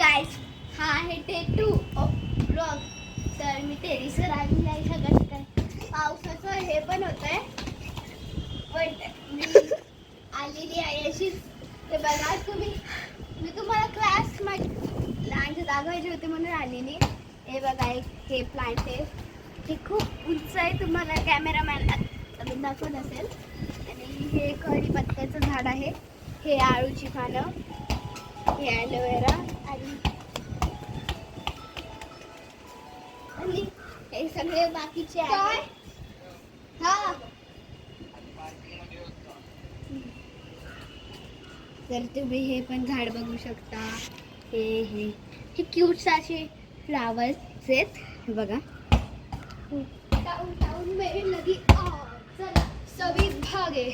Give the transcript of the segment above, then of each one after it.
Guys, हा आहे day 2 of blog. तर मी टेरेसवर आलेली आहे. सगळं काय पावसाचं हे पण होत आहे, पण मी आलेली आहे अशीच. ते बघा तुम्ही, मी तुम्हाला क्लास लहानशी दाखवायची होती म्हणून आलेली. हे बघा, हे प्लांट आहे, हे खूप उंच आहे, तुम्हाला कॅमेरामॅन अजून दाखवत असेल. आणि हे कढीपत्त्याचं झाड आहे, हे आळूची पानं, हे ॲलोवेरा आणि हे सगळे बाकीचे आहे. हा, तर तुम्ही हे पण झाड बघू शकता. हे हे हे क्यूट असे फ्लावर्स आहेत, हे बघा. टाऊन मेरे लगी चला सवी भागे,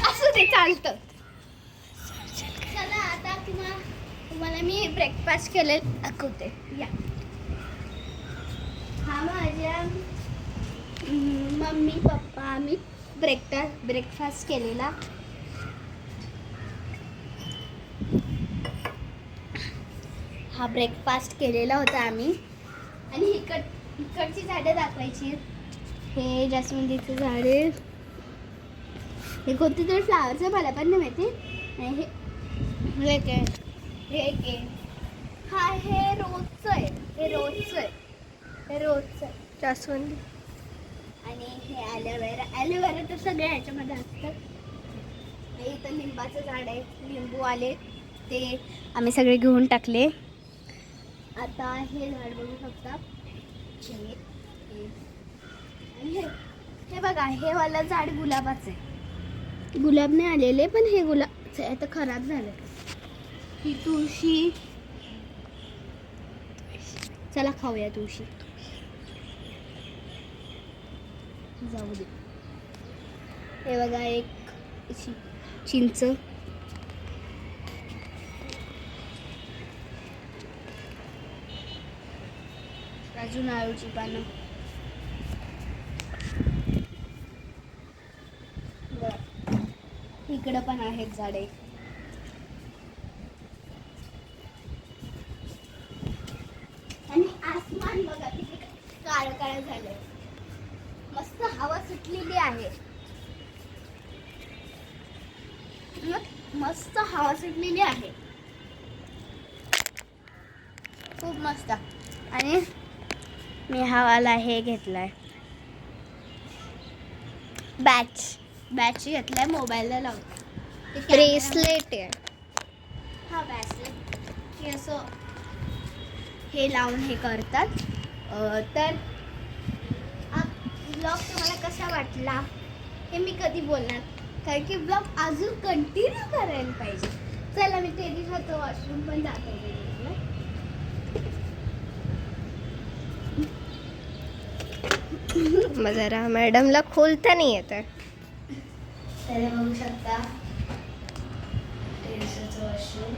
असं ते चालतं. चला आता तुम्हाला मी ब्रेकफास्ट केलेलं दाखवते. या, हा माझ्या मम्मी पप्पा आम्ही ब्रेकफास्ट केलेला. हा ब्रेकफास्ट केलेला होता आम्ही. आणि इकडची झाडं दाखवायची. हे जास्वंदीचं झाड आहे, हे कोणते तरी फ्लावरचं मला पण नाही माहिती. आणि हे काय, हे काय, हा हे रोजचं आहे, हे रोजचं आहे जास्वंदी. आणि हे ॲलोवेरा तर सगळ्या ह्याच्यामध्ये असतात. इथं लिंबाचं झाड आहे, लिंबू आले ते आम्ही सगळे घेऊन टाकले. आता हे झाड बघू शकता. आणि हे बघा, हे वाला झाड गुलाबाचं आहे. गुलाब नाही आलेले, पण हे गुलाबचं आहे, आता खराब झालं. ही तुळशी, चला खाऊया तुळशी, जाऊ दे. हे बघा, एक चिंच, अजून आळूची पानं, इकडं पण आहेत झाडे. आणि आसमान बघा किती काळं काळं झालंय. मस्त हवा सुटलेली आहे, मस्त हवा सुटलेली आहे, खूप मस्त. आणि मी हवाला हे घेतलाय, बॅच घेतलाय, मोबाईलला लावतो. ब्रेसलेट आहे हा, ब्रेसलेट. हे असं हे लावून हे करतात. तर ब्लॉग तुम्हाला कसा वाटला हे मी कधी बोलणार, कारण की ब्लॉग अजून कंटिन्यू करायला पाहिजे. चला, मी टेरेसवरचं वॉशरूम पण दाखवते. जरा मॅडमला खोलता नाही येत. तर बघू शकता टेरेसवरचं वॉशरूम.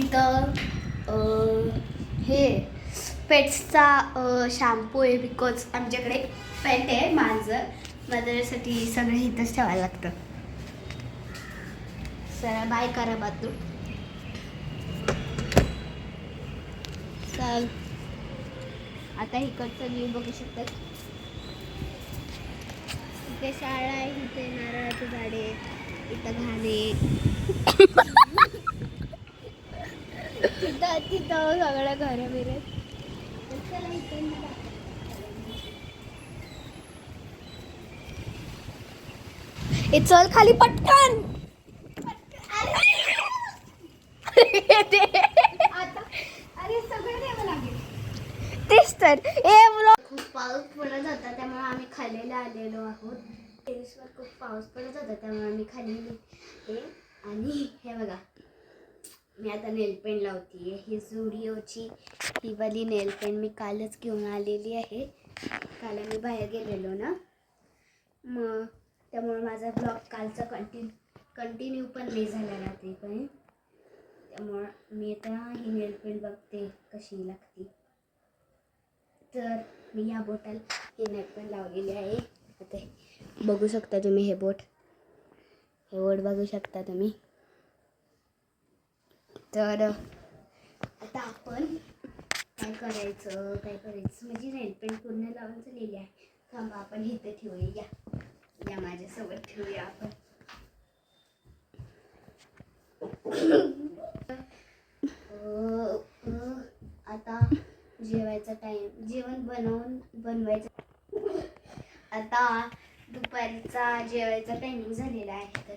इथं हे पेट्सचा शॅम्पू आहे, बिकॉज आमच्याकडे पेट आहे मांजर. माझ्यासाठी सगळं इथंच ठेवायला लागतं. चला, बाय करा बातू. चल, आता इकडचं व्ह्यू बघू शकतात. इथे शाळा आहे, इथे नारळाची झाडे, इथं घाणे, तिथं सगळं घरं बिरं. चला इथं चल खाली पटकन. अरे सगळं द्यावं लागेल. तेच तर, खूप पाऊस पडत होता, त्यामुळे आम्ही खालीला आलेलो आहोत. टेरेसवर खूप पाऊस पडत होता, त्यामुळे आम्ही खाली हे. आणि हे बघा, मी आता नेलपेंट लावतीये. ही झुडिओची ही वाली नेलपेंट मी कालच घेऊन आलेली आहे. काल मी बाहेर गेलेलो ना, मग त्यामुळे माझा ब्लॉग कालचा कंटिन्यू पण नाही झाला रात्रीपर्यंत. त्यामुळं मी आता ही नेलपेंट बघते कशी लागते. तर मी ह्या बोटाला ही नेलपेंट लावलेली आहे. आता बघू शकता तुम्ही, हे बोट बघू शकता तुम्ही. तर आता आपण काय करायचं म्हणजे नेलपेंट पूर्ण लावून झालेली आहे. थांबा आपण इथे ठेवूया. या माझ्यासोबत ठेवूया आपण. आता जेवायचा टाइम, जेवण बनवायचं. आता दुपारचा जेवायचा टायमिंग झालेला आहे. तर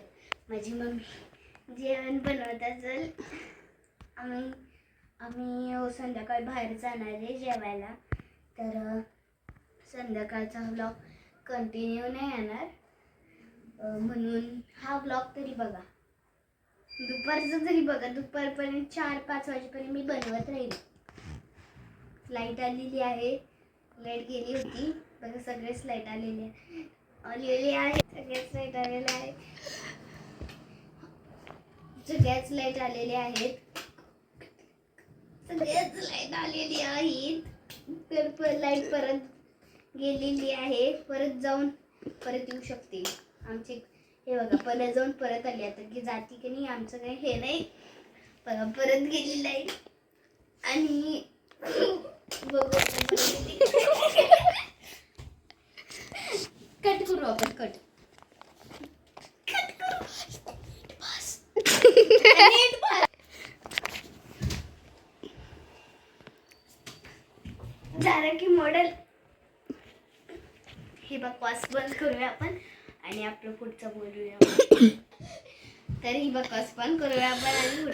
माझी मम्मी जेवण बनवत असेल. आम्ही संध्याकाळी बाहेर जाणार आहे जेवायला. तर संध्याकाळचा व्लॉग कंटिन्यू नाही येणार, म्हणून हा व्लॉग तरी बघा, दुपारचं तरी बघा. दुपारपर्यंत 4-5 वाजेपर्यंत मी बनवत राहील. लाईट आलेली आहे, लाईट गेली होती बघा. सगळेच लाईट आलेले आहे, सगळ्याच लाईट आलेले आहेत. सगळ्याच लाईट आलेली आहेत. तर लाईट परत गेलेली आहे. परत येऊ शकते आमची. हे बघा, परत जाऊन परत आली. आता की जाती की नाही आमचं काही हे नाही. परत गेली लाईट आणि बघू कट करू आपण. कट करू. झालं की मॉडेल. हे बकवास बंद करूया आपण आणि आपलं पुढचं बोलूया. तर ही बकवास बंद करूया आपण आणि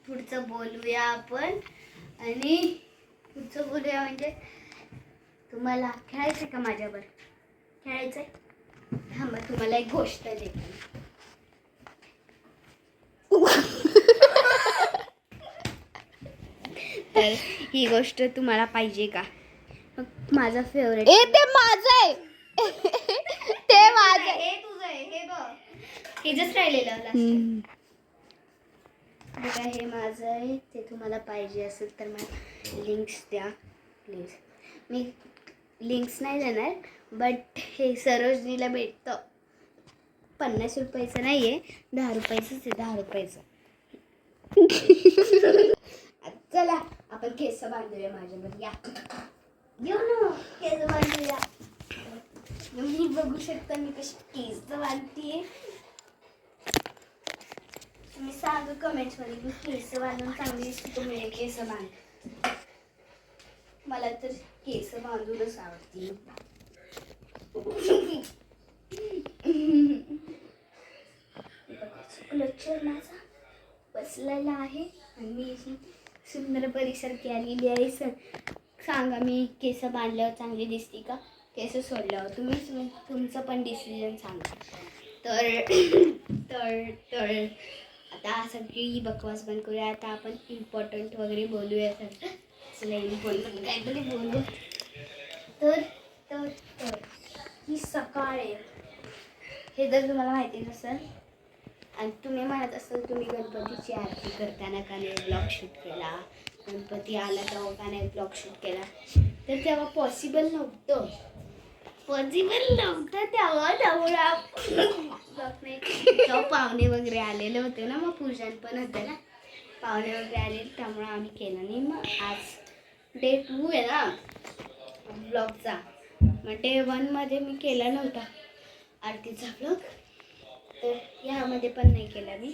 पुढचं बोलूया आपण. आणि पुढचं बोलूया म्हणजे तुम्हाला खेळायचं का माझ्यावर? खेळायचंय? थांबा, तुम्हाला एक गोष्ट देते. तर ही गोष्ट तुम्हाला पाहिजे का? माझा फेवरेट. ते माझं आहे. ते माझं आहे. हे तुझं आहे. हे बघ, हे जस्ट राहिलेलं लास्ट. बघा, हे माझं आहे. ते तुम्हाला पाहिजे असेल तर मला लिंक्स द्या प्लीज. मी लिंक्स नाही देणार, बट हे सरोजनीला भेटतं. 50 रुपयाचं नाही आहे, 10 रुपयाचंच आहे. 10 रुपयाचं. चला आपण केस बांधूया माझ्यावर. या येऊ ना, केस बांधूया. मी बघू शकता मी कशी केस बांधते. तुम्ही सांगा कमेंट्स मध्ये मी केस बांधून चांगली दिसते. तुम्ही केस बांध. मला तर केस बांधूनच आवडते. क्लचर माझा बसलेला आहे आणि मी अशी सुंदर परिसारखी आलेली आहे. सांगा मी केस बांधल्यावर चांगली दिसते का केस सोडल्यावर? तुम्ही तुमचं पण डिसिजन सांगा. तर आता सगळी बकवास बंद करूया. आता आपण इम्पॉर्टंट वगैरे बोलूया. चला इम्पॉर्टंट काहीतरी बोलू. तर ही सकाळ आहे. हे जर तुम्हाला माहिती नसेल आणि तुम्ही म्हणत असाल तुम्ही गणपतीची आरती करताना का नाही ब्लॉग शूट केला, गणपती आला तेव्हा का नाही ब्लॉग शूट केला, तर तेव्हा पॉसिबल नव्हतं. तेव्हा पाहुणे वगैरे आलेले होते ना, मग पूजन पण होते ना, पाहुणे वगैरे आलेले, त्यामुळे आम्ही केलं नाही. मग आज डे 2 आहे ना ब्लॉगचा, मग डे 1 मध्ये मी केला नव्हता आरतीचा ब्लॉग. तर ह्यामध्ये पण नाही केला मी,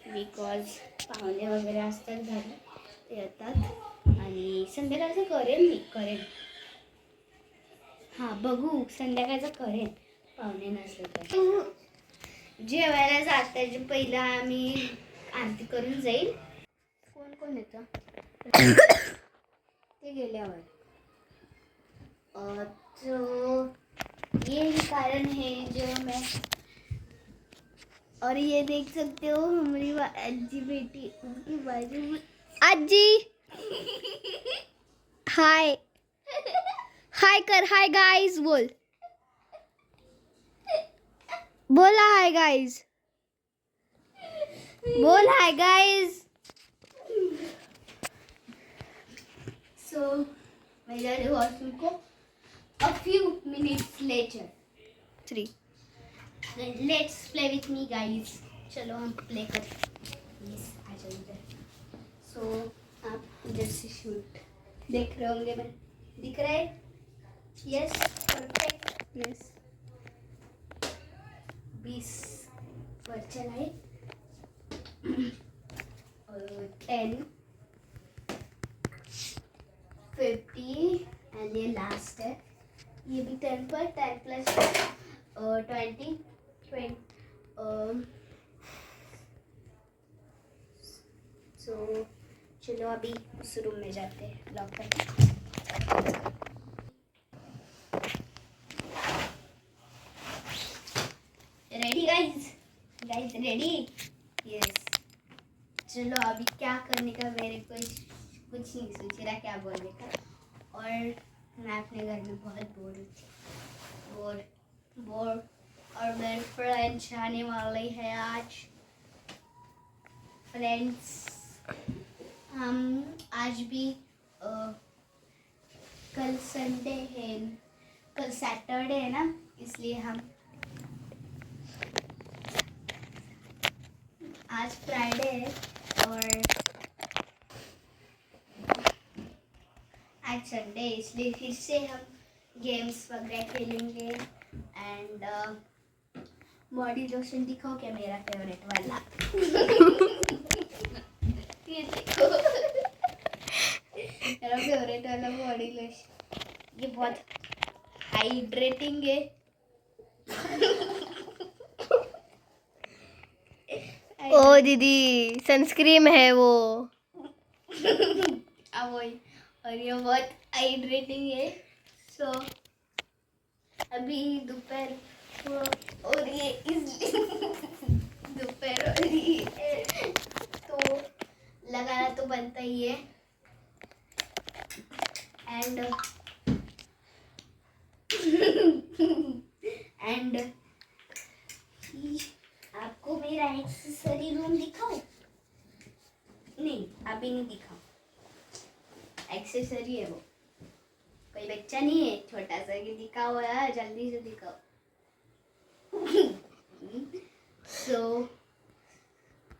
बिकॉज पाहुणे वगैरे असतात घरी, ते येतात. आणि संध्याकाळचं करेन. हां बघू, संध्याकाळचं करेन पाहुणे नसलं तर. जेवायला जाताच्या पहिला आम्ही आरती करून जाईल. कोण येतं ते गेल्यावर. तो ये कारण है जो मैं, और ये देख सकते हो हमारी अज्जी बेटी उनकी बाजू में. आजी हाय कर. हाय गाइस बोल. बोला हाय गाइस. बोल हाय गाइस. सो मैं जा रही हूँ वॉशरूम को. A few minutes later. 3 Let's play with me guys. चलो हम प्ले करते यस आ जाओ इधर सो आप इधर से शूट देख रहे होंगे मैं दिख रहा है यस परफेक्ट येस 20 पर चलाए 10 50 एंड ये लास्ट है ये भी 10 पर 10 प्लस 20 सो चलो अभी उस रूम में जाते हैं लॉक करके रेडी गाइस रेडी यस चलो अभी क्या करने का मेरे को कुछ नहीं सोच रहा क्या बोलने का और मैं अपने घर में बहुत बोर थी बोर और मेरे फ्रेंड्स आने वाले हैं आज फ्रेंड्स हम आज भी कल संडे है कल सैटरडे है ना इसलिए हम आज फ्राइडे है और आज संडे इसलिए फिर से हम गेम्स वगैरह खेलेंगे एंड बॉडी लोशन दिखाओ क्या मेरा फेवरेट वाला ये देखो मेरा फेवरेट वाला बॉडी लोशन ये बहुत हाइड्रेटिंग है ओ दीदी सनस्क्रीन है वो अब वही और ये बहुत हाइड्रेटिंग है सो अभी दोपहर और ये दोपहर हो रही है तो लगाना तो बनता ही है एंड एंड आपको मेरा एक्सेसरी रूम दिखाऊं नहीं अभी नहीं दिखाऊं एक्सेसरी है वो कोई बच्चा नहीं है छोटा सा कि दिखाओ यार जल्दी से दिखाओ सो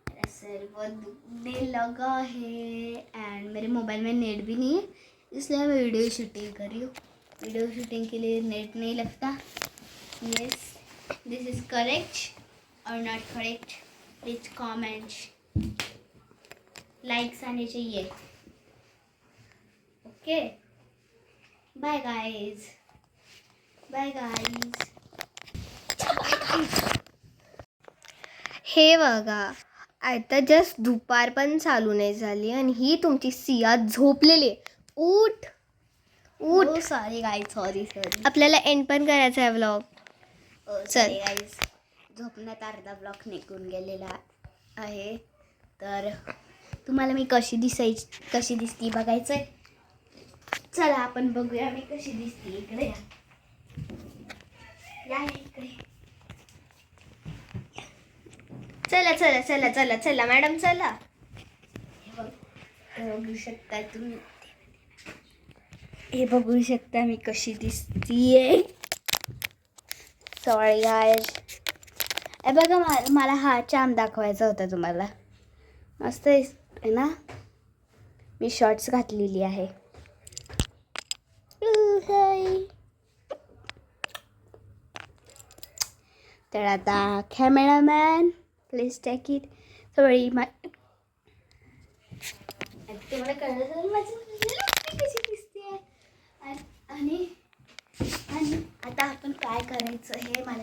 मेरा सर बहुत दुखने लगा है एंड मेरे मोबाइल में नेट भी नहीं है इसलिए मैं वीडियो शूटिंग कर रही हूँ वीडियो शूटिंग के लिए नेट नहीं लगता यस दिस इज करेक्ट और not correct please comment likes आने चाहिए ओके बाय गाइस हे बघा आता जस्ट दुपार पण चालू नाही झाली आणि ही तुमची सिया झोपलेली आहे. उठ उठ सॉरी गाइस सॉरी आपल्याला एंड पण करायचा आहे व्लॉग. चल गाइस झोपण्यात अर्धा ब्लॉक निघून गेलेला आहे तर तुम्हाला मी कशी दिसती बघायचं आहे चला आपण बघूया मी कशी दिसते इकडे या इकडे चला चला चला चला चला मॅडम चला. बघू शकता तुम्ही हे बघू शकता मी कशी दिसतीये सॉरी गाइस हे बघा मला हा चाम दाखवायचा होता तुम्हाला मस्त आहे ना मी शॉर्ट्स घातलेली आहे तर आता cameraman please take it sorry तुम्हाला कळलं तर माझी कशी दिसते आणि आता आपण काय करायचं हे मला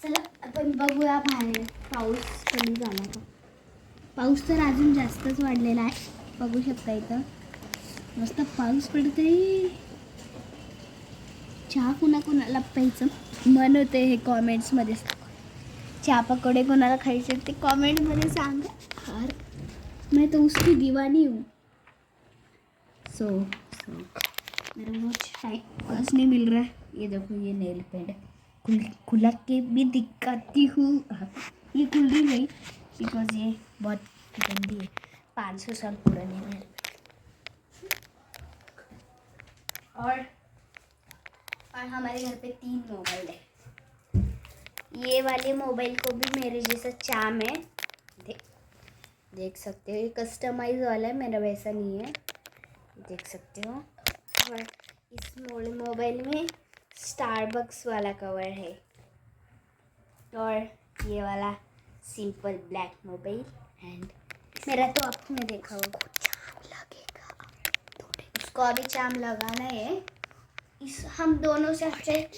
चला आपण बघूया बाहेर पाऊस कमी झाला का पाऊस तर अजून जास्तच वाढलेला आहे बघू शकता इथं मस्त पाऊस पडतोय चहा कोणाला प्यायचं मन होते हे कॉमेंट्समध्ये चहा पकोडे कोणाला खायचे ते कॉमेंटमध्ये सांगा यार मैं तो उसकी दीवानी हूँ सो मेरा बहुत टाइम पास नहीं मिल रहा है ये देखो ये नेल पेंट खुला के भी दिखाती हूँ ये खुल रही नहीं बिकॉज ये बहुत गंदी है 500 साल पुरानी है और हमारे घर पे 3 मोबाइल है ये वाले मोबाइल को भी मेरे जैसा चाम है, देख सकते हो। ये कस्टमाइज वाला है, मेरा वैसा नहीं है, देख सकते हो। और इस मोबाइल में स्टारबक्स वाला कवर है, और ये वाला सिंपल ब्लैक मोबाइल। एंड मेरा तो आपने देखा होगा, उसको अभी चाम लगाना है। इस हम दोनों से अच्छे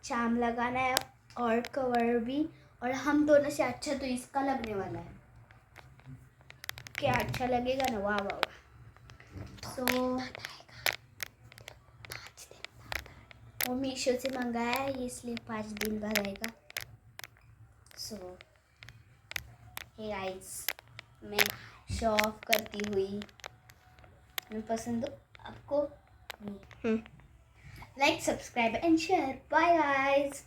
चाम लगाना है और कवर भी, और हम दोनों से अच्छा तो इसका लगने वाला है। क्या अच्छा लगेगा ना, वाह वाह वाह। सो वो मीशो से मंगाया है, इसलिए 5 दिन बाद आएगा। सो हे गाइस, मैं शो ऑफ करती हुई, मैं पसंद हो आपको। Like, subscribe and share. Bye guys.